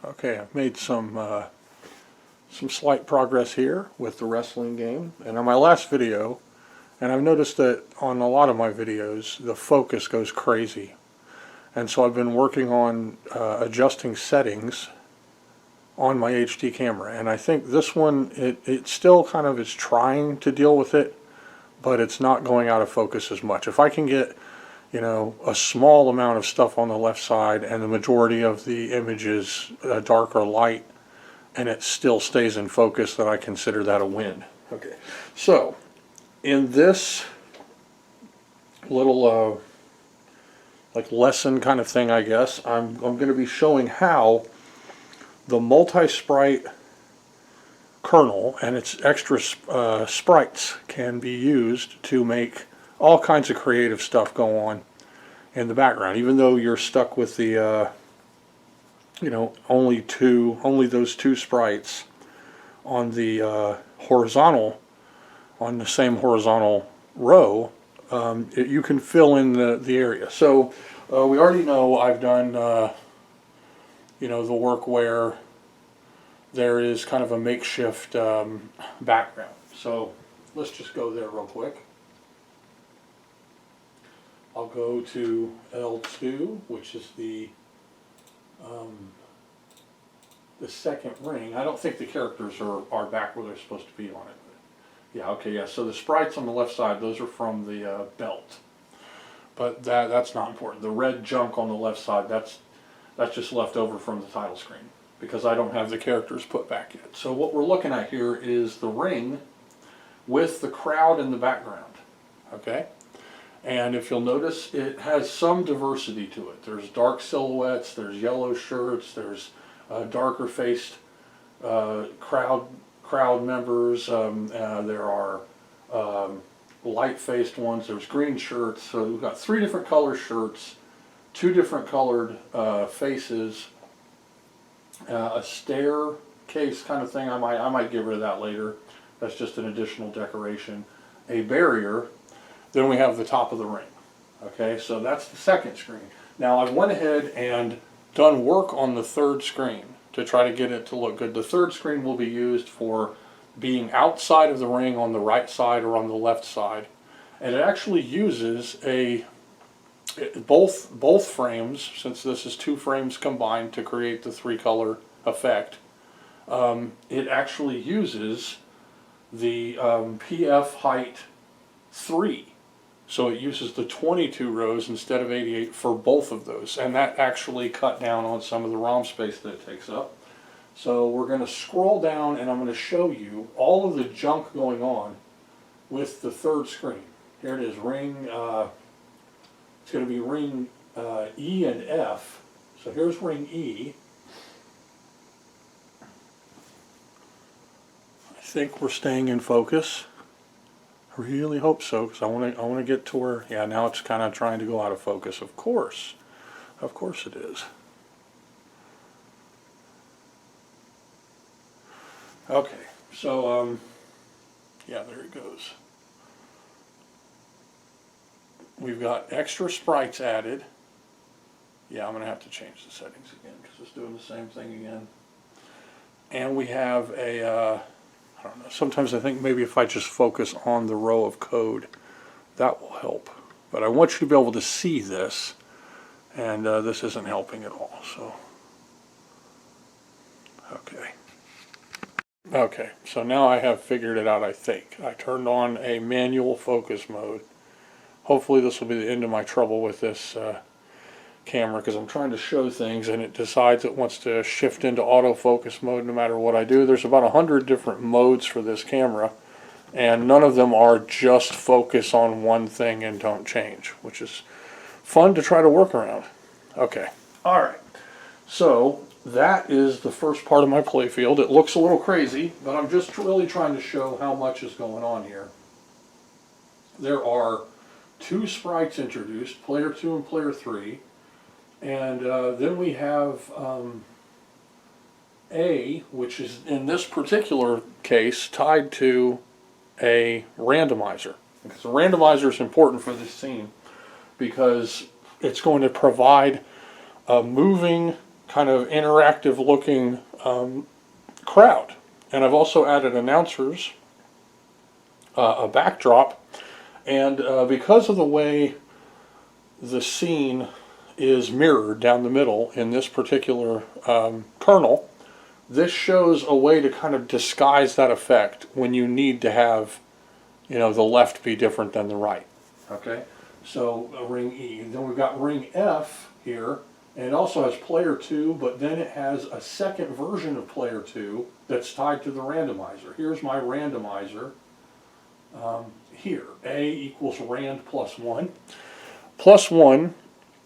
Okay, I've made some slight progress here with the wrestling game. And on my last video, and I've noticed that on a lot of my videos, the focus goes crazy. And so I've been working on adjusting settings on my HD camera. And I think this one, it still kind of is trying to deal with it, but it's not going out of focus as much. If I can get, you know, a small amount of stuff on the left side and the majority of the image is dark or light, and it still stays in focus, then I consider that a win. Okay, so in this little like lesson kind of thing, I guess, I'm going to be showing how the Multisprite kernel and its extra sprites can be used to make all kinds of creative stuff go on in the background, even though you're stuck with the you know, only those two sprites on the horizontal, on the same horizontal row. You can fill in the area. So we already know I've done you know, the work where there is kind of a makeshift background. So let's just go there real quick. I'll go to L2, which is the second ring. I don't think the characters are back where they're supposed to be on it. Yeah, okay, yeah. So the sprites on the left side, those are from the belt. But that's not important. The red junk on the left side, that's just left over from the title screen, because I don't have the characters put back yet. So what we're looking at here is the ring with the crowd in the background. Okay? And if you'll notice, it has some diversity to it. There's dark silhouettes, there's yellow shirts, there's darker faced crowd members, there are light faced ones, there's green shirts. So we've got 3 different color shirts, 2 different colored faces, a staircase kind of thing. I might get rid of that later. That's just an additional decoration. A barrier. Then we have the top of the ring. Okay, so that's the second screen. Now I've went ahead and done work on the third screen to try to get it to look good. The third screen will be used for being outside of the ring on the right side or on the left side. And it actually uses both frames, since this is 2 frames combined to create the 3-color effect. It actually uses the PF height 3. So it uses the 22 rows instead of 88 for both of those. And that actually cut down on some of the ROM space that it takes up. So we're going to scroll down and I'm going to show you all of the junk going on with the third screen. Here it is, ring, it's going to be ring E and F. So here's ring E. I think we're staying in focus. I really hope so, because I want to get to where, yeah, now it's kind of trying to go out of focus. Of course it is. Okay, so yeah, there it goes. We've got extra sprites added. Yeah, I'm going to have to change the settings again because it's doing the same thing again. And we have a I don't know, sometimes I think maybe if I just focus on the row of code, that will help. But I want you to be able to see this, and this isn't helping at all. So, okay, so now I have figured it out, I think. I turned on a manual focus mode. Hopefully this will be the end of my trouble with this camera, because I'm trying to show things and it decides it wants to shift into autofocus mode no matter what I do. There's about 100 different modes for this camera, and none of them are just focus on one thing and don't change, which is fun to try to work around. Okay, alright, so that is the first part of my playfield. It looks a little crazy, but I'm just really trying to show how much is going on here. There are 2 sprites introduced, player 2 and player 3. And then we have A, which is in this particular case tied to a randomizer. Because a randomizer is important for this scene because it's going to provide a moving kind of interactive looking crowd. And I've also added announcers, a backdrop, and because of the way the scene is mirrored down the middle in this particular kernel, this shows a way to kind of disguise that effect when you need to have, you know, the left be different than the right. Okay, so ring E. Then we've got ring F here, and it also has player 2, but then it has a second version of player 2 that's tied to the randomizer. Here's my randomizer. Here, A equals rand plus 1. Plus 1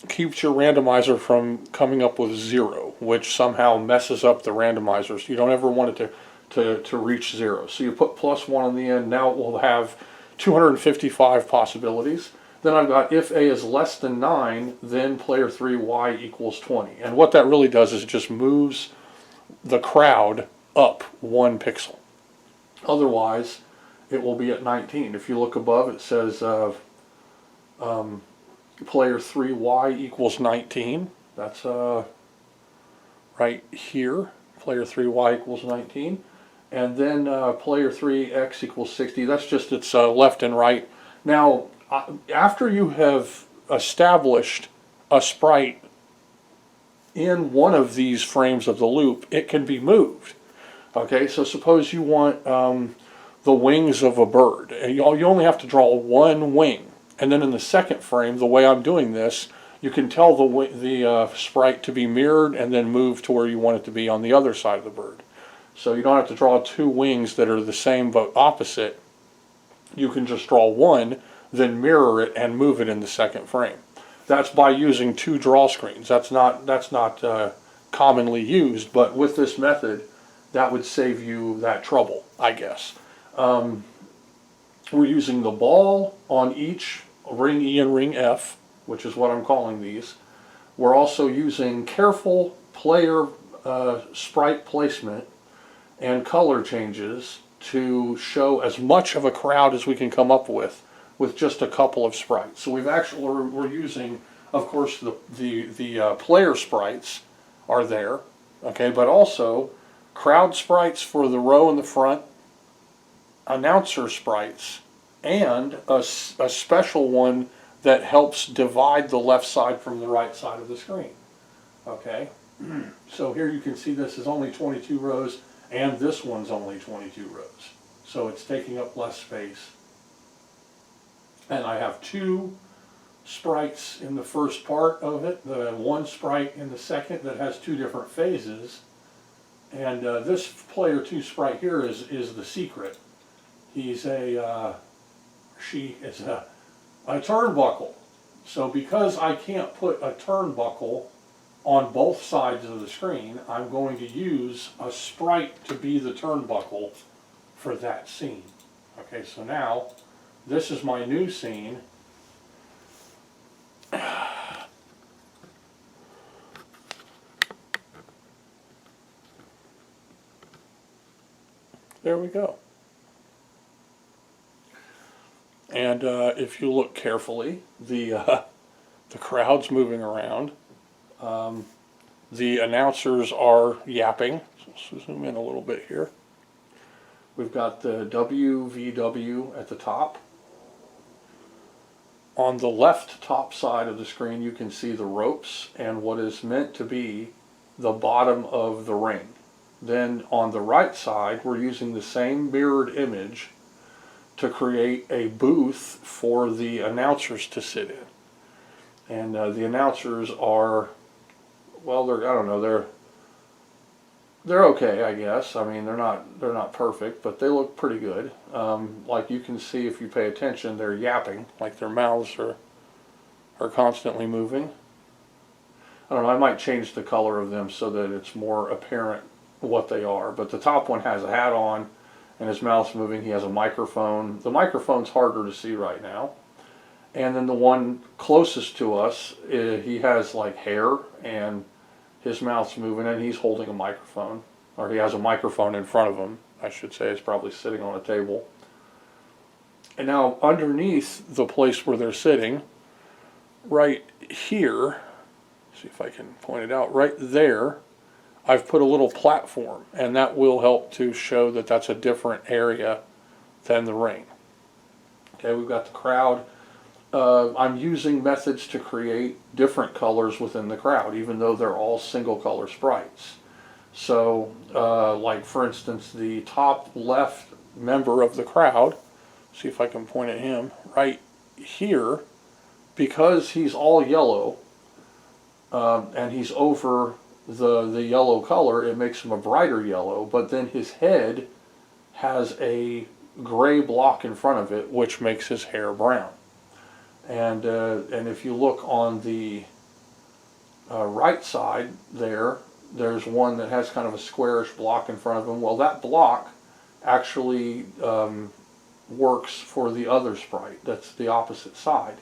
keeps your randomizer from coming up with 0, which somehow messes up the randomizer. So you don't ever want it to reach 0. So you put plus 1 on the end. Now it will have 255 possibilities. Then I've got if A is less than 9, then player 3 Y equals 20. And what that really does is it just moves the crowd up 1 pixel. Otherwise, it will be at 19. If you look above, it says player 3Y equals 19. That's right here. Player 3Y equals 19. And then player 3X equals 60. That's just its left and right. Now, after you have established a sprite in one of these frames of the loop, it can be moved. Okay, so suppose you want the wings of a bird. You only have to draw one wing. And then in the second frame, the way I'm doing this, you can tell the sprite to be mirrored and then move to where you want it to be on the other side of the bird. So you don't have to draw 2 wings that are the same but opposite. You can just draw one, then mirror it and move it in the second frame. That's by using 2 draw screens. That's not commonly used, but with this method, that would save you that trouble, I guess. We're using the ball on each ring E and ring F, which is what I'm calling these. We're also using careful player sprite placement and color changes to show as much of a crowd as we can come up with just a couple of sprites. So we're using, of course, the player sprites are there, okay, but also crowd sprites for the row in the front, announcer sprites, and a special one that helps divide the left side from the right side of the screen. Okay, so here you can see this is only 22 rows, and this one's only 22 rows. So it's taking up less space. And I have 2 sprites in the first part of it, the 1 sprite in the second that has 2 different phases. And this player 2 sprite here is the secret. She is a turnbuckle. So because I can't put a turnbuckle on both sides of the screen, I'm going to use a sprite to be the turnbuckle for that scene. Okay, so now this is my new scene. There we go. And if you look carefully, the crowd's moving around. The announcers are yapping. So zoom in a little bit here. We've got the WVW at the top. On the left top side of the screen, you can see the ropes and what is meant to be the bottom of the ring. Then on the right side, we're using the same mirrored image to create a booth for the announcers to sit in. And the announcers are, well, they're okay, I guess. I mean, they're not perfect, but they look pretty good. Like you can see if you pay attention, they're yapping, like their mouths are constantly moving. I don't know, I might change the color of them so that it's more apparent what they are. But the top one has a hat on and his mouth's moving. He has a microphone. The microphone's harder to see right now. And then the one closest to us, he has like hair and his mouth's moving and he's holding a microphone. Or he has a microphone in front of him, I should say. It's probably sitting on a table. And now underneath the place where they're sitting, right here, See if I can point it out. Right there, I've put a little platform, and that will help to show that that's a different area than the ring. Okay, we've got the crowd. I'm using methods to create different colors within the crowd, even though they're all single color sprites. So, like for instance, the top left member of the crowd, see if I can point at him, right here, because he's all yellow, and he's over the yellow color, it makes him a brighter yellow, but then his head has a gray block in front of it, which makes his hair brown. And if you look on the right side there's one that has kind of a squarish block in front of him. Well, that block actually works for the other sprite. That's the opposite side.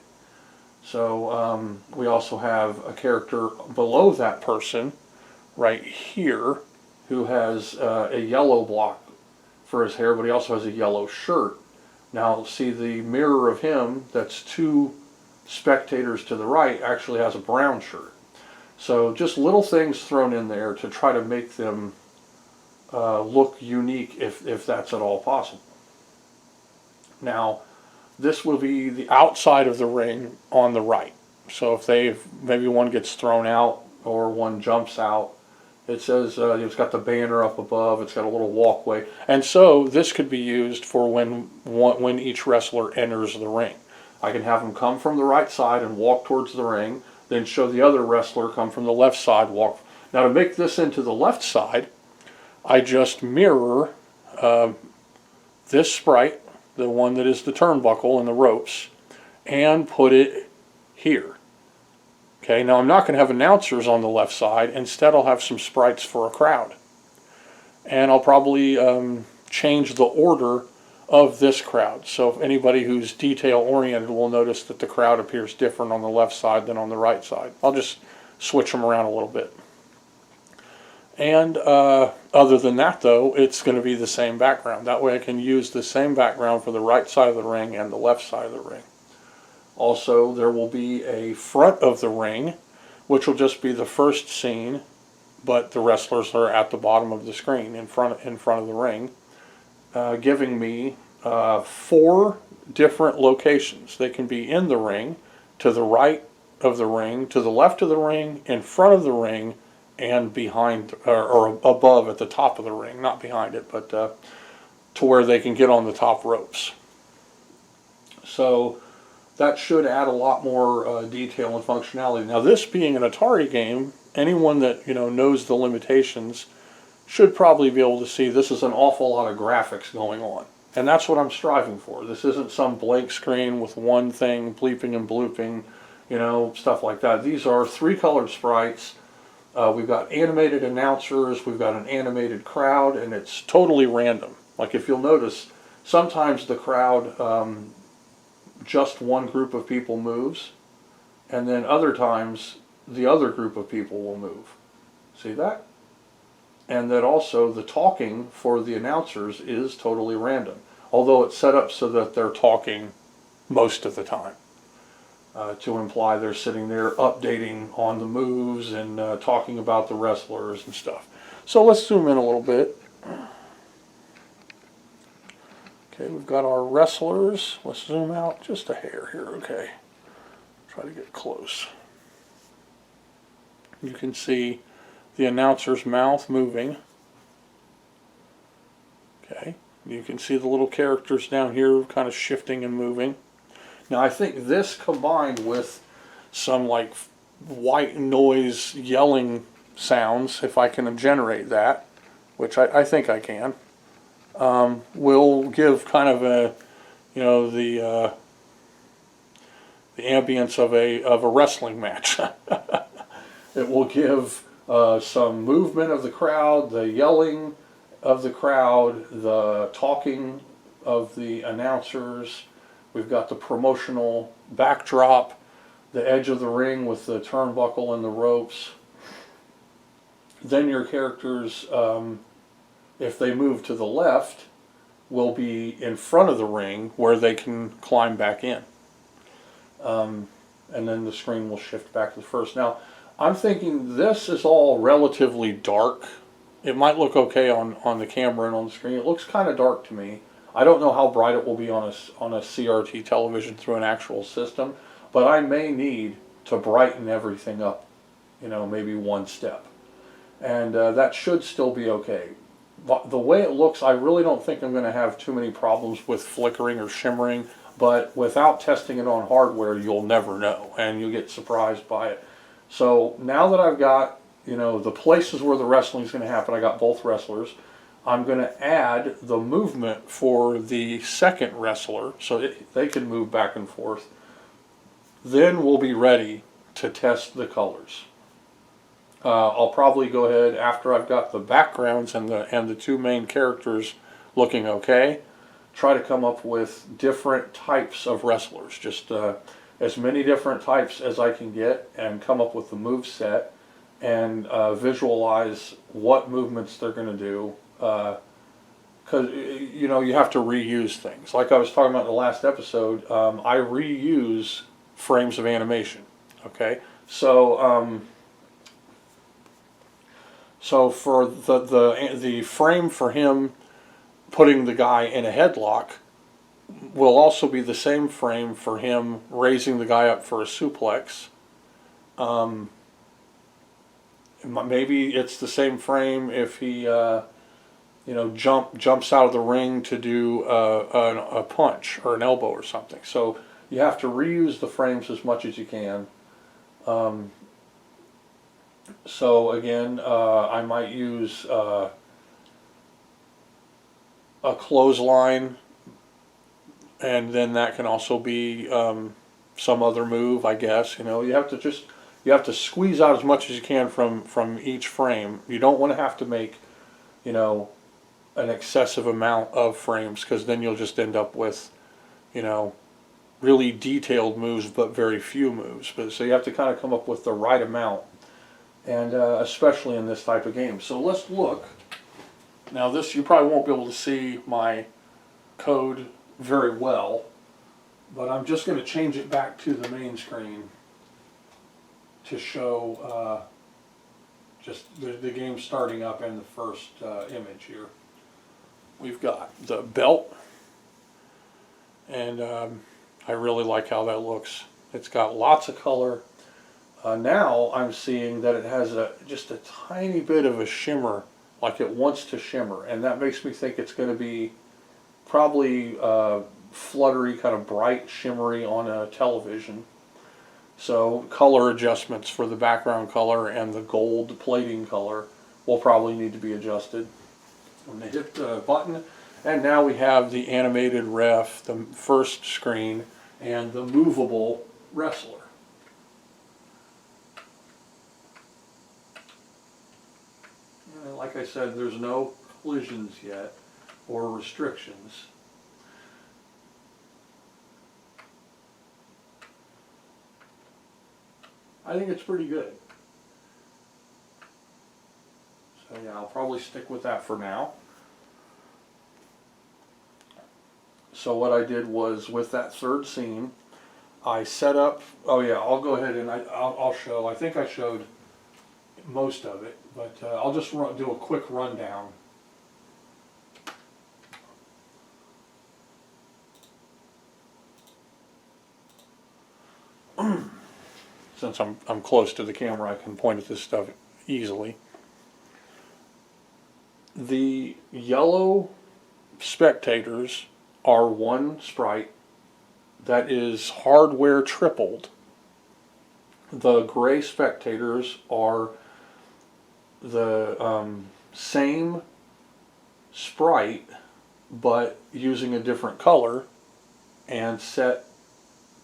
So we also have a character below that person right here who has a yellow block for his hair, but he also has a yellow shirt. Now see, the mirror of him, that's two spectators to the right, actually has a brown shirt. So just little things thrown in there to try to make them look unique, if that's at all possible. Now this will be the outside of the ring on the right. So if maybe one gets thrown out or one jumps out, it says it's got the banner up above, it's got a little walkway, and so this could be used for when each wrestler enters the ring. I can have them come from the right side and walk towards the ring, then show the other wrestler come from the left side, walk. Now to make this into the left side, I just mirror this sprite, the one that is the turnbuckle and the ropes, and put it here. Okay, now I'm not going to have announcers on the left side. Instead, I'll have some sprites for a crowd. And I'll probably change the order of this crowd. So if anybody who's detail oriented will notice that the crowd appears different on the left side than on the right side. I'll just switch them around a little bit. And other than that though, it's going to be the same background. That way I can use the same background for the right side of the ring and the left side of the ring. Also, there will be a front of the ring, which will just be the first scene, but the wrestlers are at the bottom of the screen in front of the ring, giving me 4 different locations. They can be in the ring, to the right of the ring, to the left of the ring, in front of the ring, and behind or above at the top of the ring, not behind it, but to where they can get on the top ropes. So that should add a lot more detail and functionality. Now, this being an Atari game, anyone that knows the limitations should probably be able to see this is an awful lot of graphics going on. And that's what I'm striving for. This isn't some blank screen with one thing bleeping and blooping, stuff like that. These are 3 colored sprites. We've got animated announcers, we've got an animated crowd, and it's totally random. Like if you'll notice, sometimes the crowd, just one group of people moves, and then other times the other group of people will move. See that? And that also the talking for the announcers is totally random, although it's set up so that they're talking most of the time, to imply they're sitting there updating on the moves and talking about the wrestlers and stuff. So let's zoom in a little bit. Okay, we've got our wrestlers. Let's zoom out just a hair here, okay. Try to get close. You can see the announcer's mouth moving. Okay, you can see the little characters down here kind of shifting and moving. Now I think this combined with some like white noise yelling sounds, if I can generate that, which I think I can, will give kind of a, the ambience of a wrestling match. It will give some movement of the crowd, the yelling of the crowd, the talking of the announcers. We've got the promotional backdrop, the edge of the ring with the turnbuckle and the ropes. Then your characters, if they move to the left, will be in front of the ring where they can climb back in. And then the screen will shift back to the first. Now, I'm thinking this is all relatively dark. It might look okay on the camera and on the screen. It looks kind of dark to me. I don't know how bright it will be on a CRT television through an actual system, but I may need to brighten everything up, you know, maybe one step. And that should still be okay. But the way it looks, I really don't think I'm going to have too many problems with flickering or shimmering, but without testing it on hardware, you'll never know, and you'll get surprised by it. So now that I've got, you know, the places where the wrestling is going to happen, I got both wrestlers. I'm going to add the movement for the second wrestler so they can move back and forth. Then we'll be ready to test the colors. I'll probably go ahead after I've got the backgrounds and the two main characters looking okay, try to come up with different types of wrestlers, just as many different types as I can get, and come up with the move set and visualize what movements they're going to do. Because you know, you have to reuse things. Like I was talking about in the last episode, I reuse frames of animation. Okay, so so for the frame for him putting the guy in a headlock will also be the same frame for him raising the guy up for a suplex. Maybe it's the same frame if he you know, jumps out of the ring to do a punch or an elbow or something. So you have to reuse the frames as much as you can. So again, I might use a clothesline, and then that can also be some other move, I guess. You know, you have to squeeze out as much as you can from each frame. You don't want to have to make, you know, an excessive amount of frames, because then you'll just end up with, you know, really detailed moves but very few moves. But so you have to kind of come up with the right amount, and especially in this type of game. So let's look. Now this, you probably won't be able to see my code very well, but I'm just going to change it back to the main screen to show just the game starting up in the first image here. We've got the belt, and I really like how that looks. It's got lots of color. Now I'm seeing that it has just a tiny bit of a shimmer, like it wants to shimmer, and that makes me think it's going to be probably fluttery, kind of bright, shimmery on a television. So color adjustments for the background color and the gold plating color will probably need to be adjusted. When they hit the button, and now we have the animated ref, the first screen, and the movable wrestler. And like I said, there's no collisions yet or restrictions. I think it's pretty good. So yeah, I'll probably stick with that for now. So what I did was, with that third scene, I set up, oh yeah, I'll go ahead and I'll show, I think I showed most of it, but I'll just do a quick rundown. Since I'm close to the camera, I can point at this stuff easily. The yellow spectators are one sprite that is hardware tripled. The gray spectators are the same sprite but using a different color and set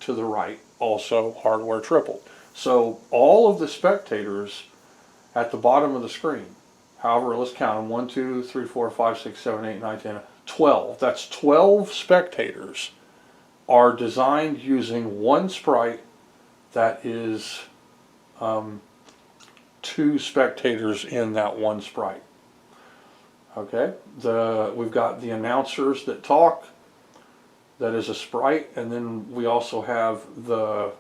to the right, also hardware tripled. So all of the spectators at the bottom of the screen, however, let's count them, 1, 2, 3, 4, 5, 6, 7, 8, 9, 10, 12. That's 12 spectators are designed using one sprite that is 2 spectators in that one sprite. Okay, we've got the announcers that talk, that is a sprite, and then we also have the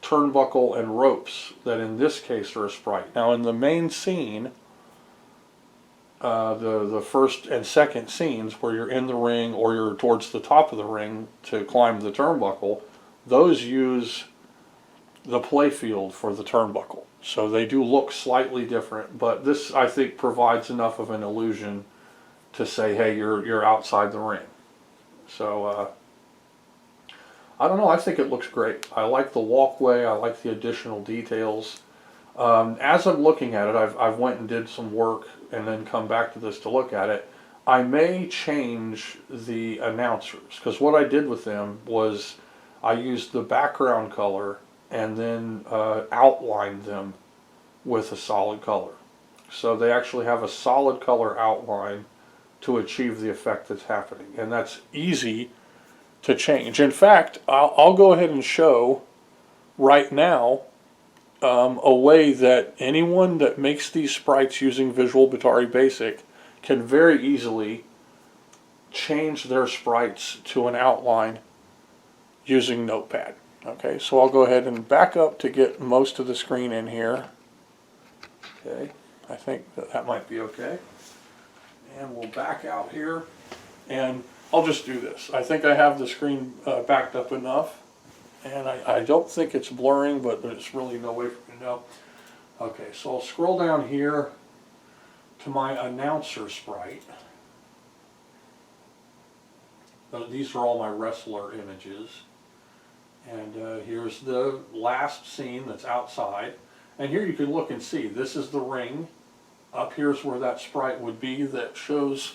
turnbuckle and ropes that in this case are a sprite. Now in the main scene, the first and second scenes where you're in the ring or you're towards the top of the ring to climb the turnbuckle, those use the playfield for the turnbuckle. So they do look slightly different, but this I think provides enough of an illusion to say, hey, you're outside the ring. So I don't know, I think it looks great. I like the walkway, I like the additional details. As I'm looking at it, I've went and did some work and then come back to this to look at it. I may change the announcers, because what I did with them was I used the background color and then outlined them with a solid color. So they actually have a solid color outline to achieve the effect that's happening, and that's easy to change. In fact, I'll go ahead and show right now a way that anyone that makes these sprites using Visual Batari BASIC can very easily change their sprites to an outline using Notepad. Okay, so I'll go ahead and back up to get most of the screen in here. Okay, I think that might be okay. And we'll back out here, and I'll just do this. I think I have the screen backed up enough, and I don't think it's blurring, but there's really no way for me to know. Okay, so I'll scroll down here to my announcer sprite. These are all my wrestler images. And here's the last scene that's outside. And here you can look and see, this is the ring. Up here's where that sprite would be that shows,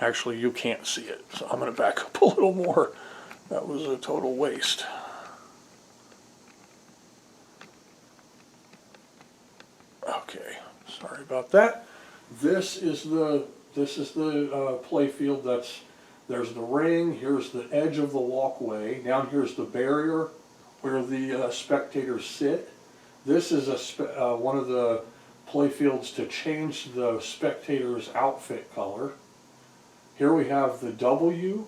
actually you can't see it, so I'm going to back up a little more. That was a total waste. Okay, sorry about that. This is the play field. There's the ring, here's the edge of the walkway, down here's the barrier where the spectators sit. This is one of the play fields to change the spectator's outfit color. Here we have the W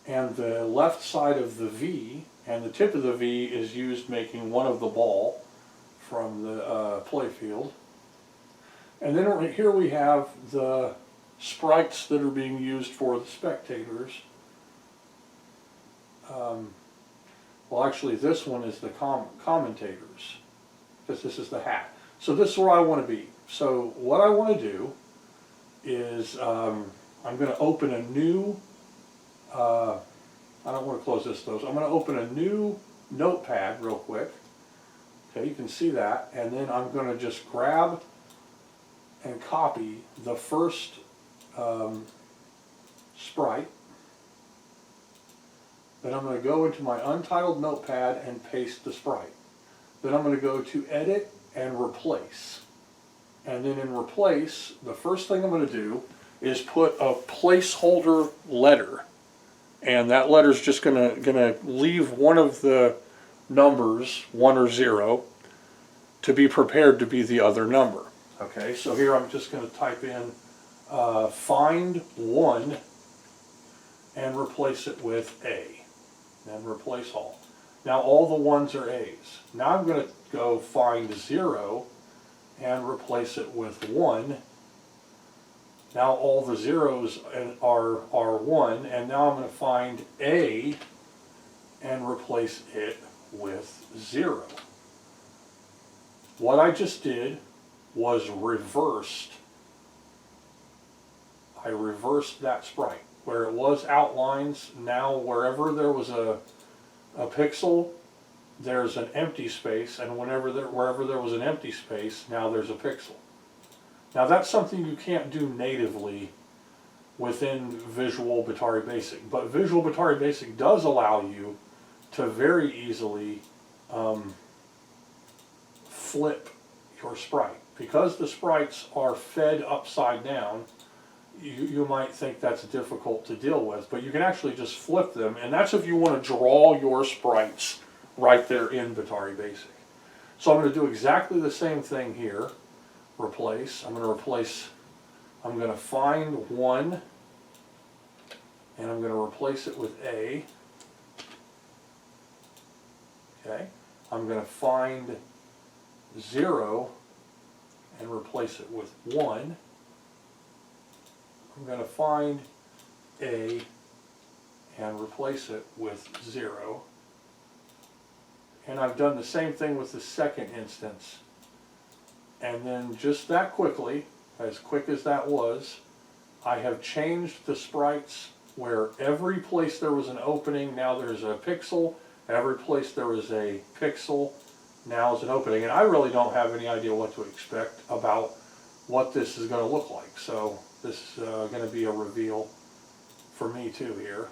and the left side of the V, and the tip of the V is used making one of the ball from the play field. And then right here we have the sprites that are being used for the spectators. Well, actually this one is the commentators, because this is the hat. So this is where I want to be. So what I want to do is I'm going to open a new, I don't want to close this though, so I'm going to open a new notepad real quick. Okay, you can see that, and then I'm going to just grab and copy the first sprite. Then I'm going to go into my untitled notepad and paste the sprite. Then I'm going to go to edit and replace. And then in replace, the first thing I'm going to do is put a placeholder letter. And that letter is just going to leave one of the numbers, 1 or 0, to be prepared to be the other number. Okay, so here I'm just going to type in find 1 and replace it with A. Then replace all. Now all the 1s are A's. Now I'm going to go find 0 and replace it with 1. Now all the 0s are 1, and now I'm going to find A and replace it with 0. What I just did was reversed. I reversed that sprite. Where it was outlines, now wherever there was a pixel, there's an empty space, and wherever there was an empty space, now there's a pixel. Now that's something you can't do natively within Visual Batari BASIC, but Visual Batari BASIC does allow you to very easily flip your sprite. Because the sprites are fed upside down, you might think that's difficult to deal with, but you can actually just flip them, and that's if you want to draw your sprites right there in Batari BASIC. So I'm going to do exactly the same thing here. Replace. I'm going to find 1, and I'm going to replace it with A. Okay, I'm going to find 0 and replace it with 1. I'm going to find A and replace it with 0. And I've done the same thing with the second instance. And then just that quickly, as quick as that was, I have changed the sprites where every place there was an opening, now there's a pixel. Every place there was a pixel, now is an opening. And I really don't have any idea what to expect about what this is going to look like. So this is going to be a reveal for me too here.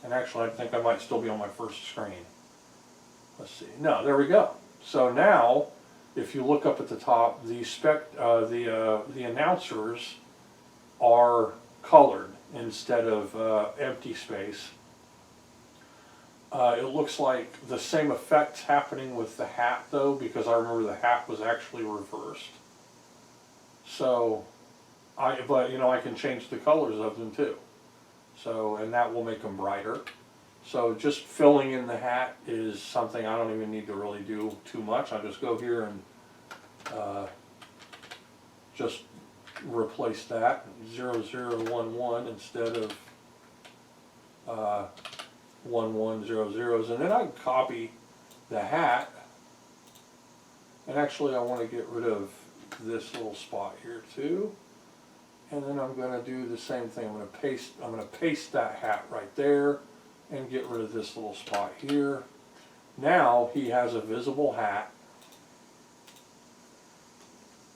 And actually I think I might still be on my first screen. Let's see. No, there we go. So now, if you look up at the top, the announcers are colored instead of empty space. It looks like the same effect's happening with the hat though, because I remember the hat was actually reversed. So, but you know, I can change the colors of them too. So, and that will make them brighter. So just filling in the hat is something I don't even need to really do too much. I just go here and just replace that 0011 instead of 1100s, and then I can copy the hat. And actually I want to get rid of this little spot here too. And then I'm going to do the same thing. I'm going to paste that hat right there and get rid of this little spot here. Now he has a visible hat.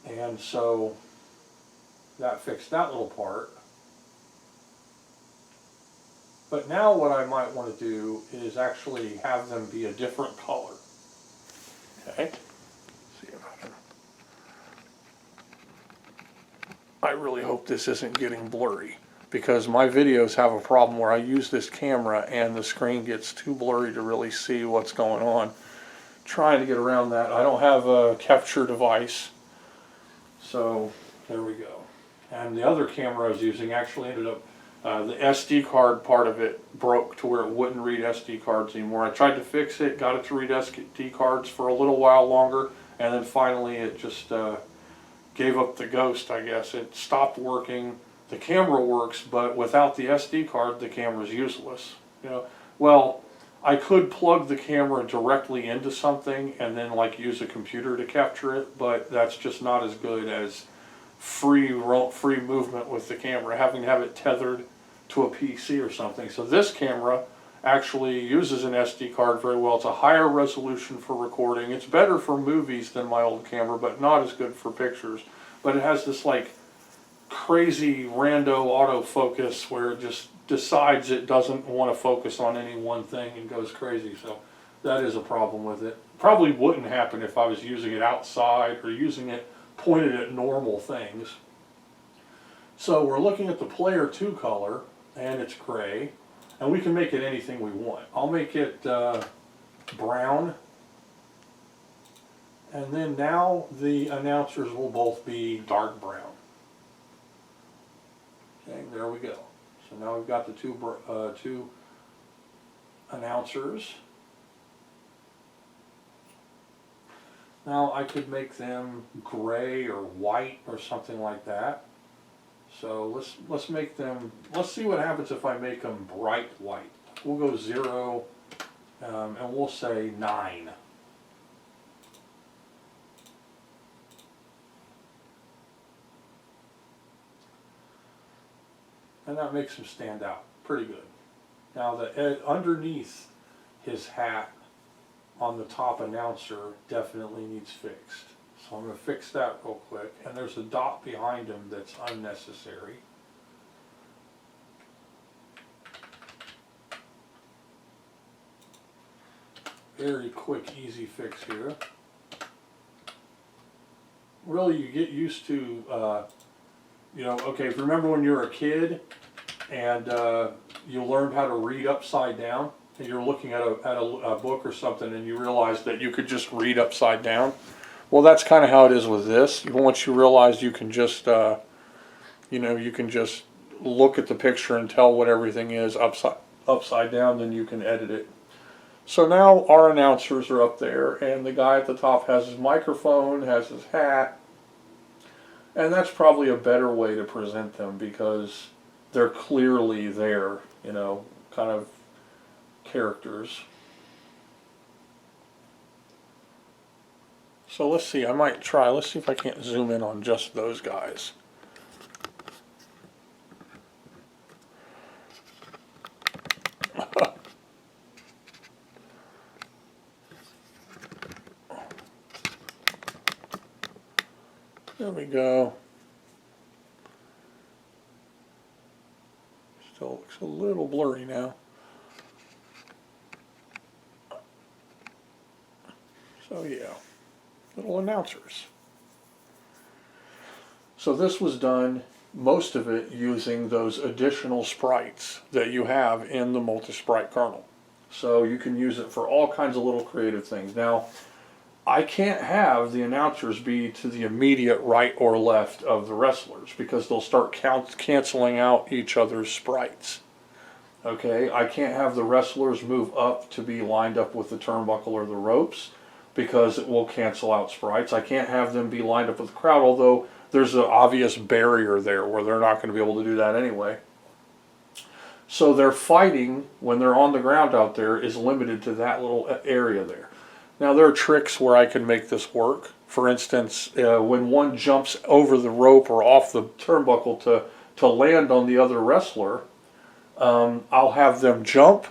And so that fixed that little part. But now what I might want to do is actually have them be a different color. Okay? See if I can. I really hope this isn't getting blurry, because my videos have a problem where I use this camera and the screen gets too blurry to really see what's going on. Trying to get around that. I don't have a capture device, so there we go. And the other camera I was using actually ended up, the SD card part of it broke to where it wouldn't read SD cards anymore. I tried to fix it, got it to read SD cards for a little while longer, and then finally it just gave up the ghost, I guess. It stopped working. The camera works, but without the SD card, the camera's useless. You know, well, I could plug the camera directly into something and then like use a computer to capture it, but that's just not as good as free movement with the camera, having to have it tethered to a PC or something. So this camera actually uses an SD card very well. It's a higher resolution for recording. It's better for movies than my old camera, but not as good for pictures. But it has this like crazy rando autofocus where it just decides it doesn't want to focus on any one thing and goes crazy. So that is a problem with it. Probably wouldn't happen if I was using it outside or using it pointed at normal things. So we're looking at the player 2 color, and it's gray, and we can make it anything we want. I'll make it brown, and then now the announcers will both be dark brown. Okay, there we go. So now we've got the two announcers. Now I could make them gray or white or something like that. So let's make them, let's see what happens if I make them bright white. We'll go 0 and we'll say 9. And that makes him stand out pretty good. Now underneath his hat on the top announcer definitely needs fixed. So I'm going to fix that real quick. And there's a dot behind him that's unnecessary. Very quick, easy fix here. Really, you get used to, you know, okay, if you remember when you were a kid and you learned how to read upside down, and you're looking at a book or something and you realize that you could just read upside down. Well, that's kind of how it is with this. Once you realize you can just, you know, you can just look at the picture and tell what everything is upside down, then you can edit it. So now our announcers are up there, and the guy at the top has his microphone, has his hat, and that's probably a better way to present them because they're clearly there, you know, kind of characters. So let's see, I might try, let's see if I can't zoom in on just those guys. There we go. Still looks a little blurry now. So yeah, little announcers. So this was done, most of it using those additional sprites that you have in the Multisprite kernel. So you can use it for all kinds of little creative things. Now, I can't have the announcers be to the immediate right or left of the wrestlers because they'll start canceling out each other's sprites. Okay, I can't have the wrestlers move up to be lined up with the turnbuckle or the ropes because it will cancel out sprites. I can't have them be lined up with the crowd, although there's an obvious barrier there where they're not going to be able to do that anyway. So their fighting when they're on the ground out there is limited to that little area there. Now there are tricks where I can make this work. For instance, when one jumps over the rope or off the turnbuckle to land on the other wrestler, I'll have them jump,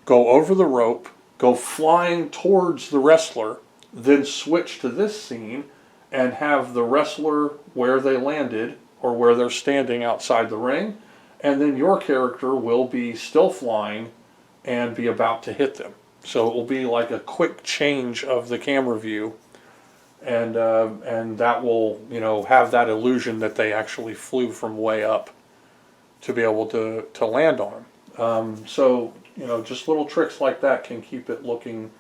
go over the rope, go flying towards the wrestler, then switch to this scene and have the wrestler where they landed or where they're standing outside the ring, and then your character will be still flying and be about to hit them. So it will be like a quick change of the camera view, and that will, you know, have that illusion that they actually flew from way up to be able to land on them. So, you know, just little tricks like that can keep it looking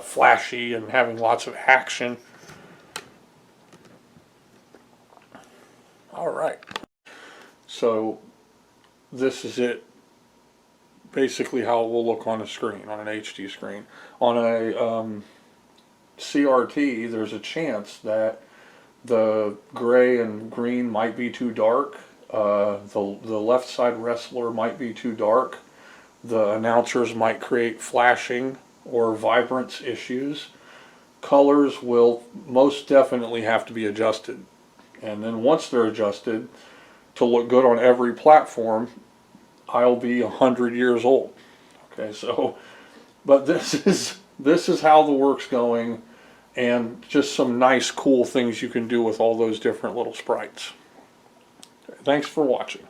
flashy and having lots of action. All right. So this is it. Basically how it will look on a screen, on an HD screen. On a CRT, there's a chance that the gray and green might be too dark. The left side wrestler might be too dark. The announcers might create flashing or vibrance issues. Colors will most definitely have to be adjusted. And then once they're adjusted to look good on every platform, I'll be 100 years old. Okay, so, but this is how the work's going, and just some nice cool things you can do with all those different little sprites. Okay, thanks for watching.